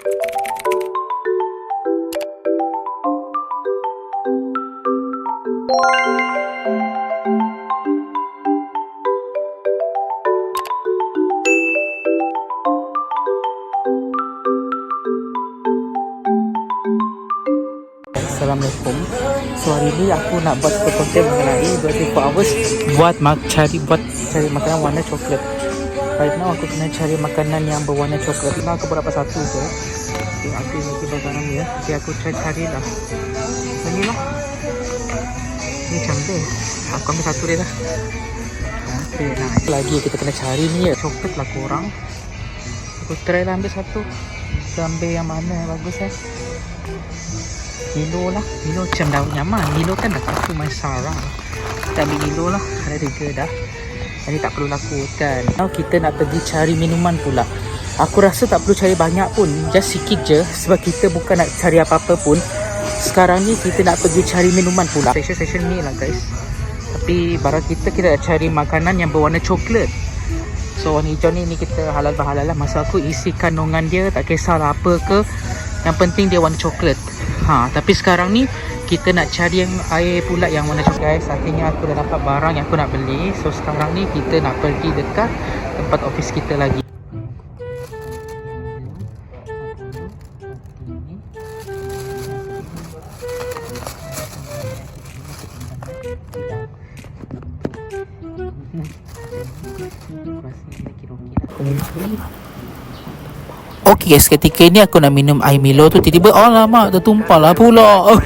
Assalamualaikum. So hari ni aku nak buat satu konten mengenai 24 hours buat cari makanan warna coklat. Right now aku kena cari makanan yang berwarna coklat. Now aku dapat satu je. Okay, aku lagi bagaimana ya. Okay, aku cari lah. Ini lah. Ini cantik. Aku ambil satu dia dah. Okay, nah lagi kita kena cari ni ya. Coklat lah korang. Aku try lah ambil satu. Kita ambil yang mana yang bagus ya. Milo lah. Milo macam dah nyaman. Milo kan dah satu Maisara. Kita ambil Milo lah. Ada 3 dah. Jadi tak perlu lakukan. Now kita nak pergi cari minuman pula. Aku rasa tak perlu cari banyak pun. Just sikit je. Sebab kita bukan nak cari apa-apa pun. Sekarang ni kita nak pergi cari minuman pula. Session ni lah guys. Tapi barang kita nak cari makanan yang berwarna coklat. So warna hijau ni kita halal berhalal lah. Masa aku isi kandungan dia tak kisahlah apa ke. Yang penting dia warna coklat. Tapi sekarang ni kita nak cari yang air pula yang warna coklat guys. Akhirnya aku dah dapat barang yang aku nak beli. So sekarang ni kita nak pergi dekat tempat office kita lagi. Okay guys, ketika ini aku nak minum air Milo tu tiba-tiba alamak tertumpah lah pula.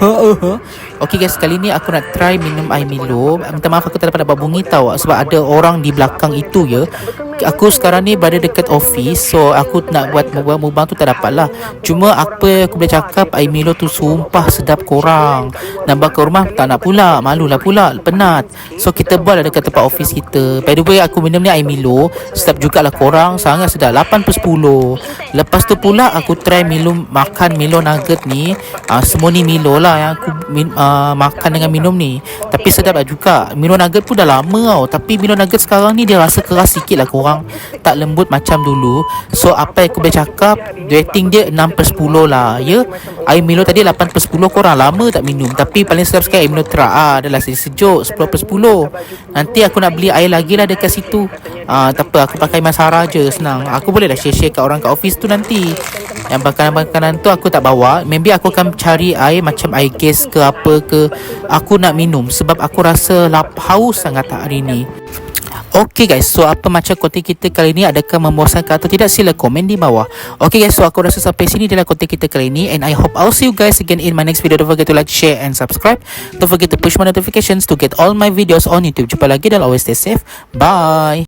Okay guys, kali ni aku nak try minum air Milo. Minta maaf aku tak dapat bunyi tau sebab ada orang di belakang itu ya. Aku sekarang ni berada dekat office. So aku nak buat mukbang tu tak dapat lah. Cuma apa aku boleh cakap, air Milo tu sumpah sedap korang. Nak bawa ke rumah tak nak pula. Malulah pula, penat. So kita buat lah dekat tempat office kita. By the way aku minum ni air Milo sedap jugalah korang. Sangat sedap, 8/10. Lepas tu pula aku try makan Milo nugget ni. Semua ni Milo lah yang aku makan dengan minum ni. Tapi sedap lah juga. Milo nugget pun dah lama tau. Tapi Milo nugget sekarang ni dia rasa keras sikit lah korang. Tak lembut macam dulu. So apa yang aku boleh cakap, rating dia 6/10 lah ya. Air Milo tadi 8/10. Korang lama tak minum. Tapi paling sedap sekali air Milo Terak adalah sejuk 10/10. Nanti aku nak beli air lagi lah dekat situ. Tak apa, aku pakai Maisara je, senang. Aku boleh lah share kat orang kat office tu nanti. Yang makanan-makanan tu aku tak bawa. Maybe aku akan cari air macam air gas ke apa ke. Aku nak minum sebab aku rasa haus sangat hari ni. Okay guys, so apa macam konten kita kali ni, adakah membosankan atau tidak, sila komen di bawah. Okay guys, so aku rasa sampai sini adalah konten kita kali ni. And I hope I'll see you guys again in my next video. Don't forget to like, share and subscribe. Don't forget to push my notifications to get all my videos on YouTube. Jumpa lagi dan always stay safe. Bye.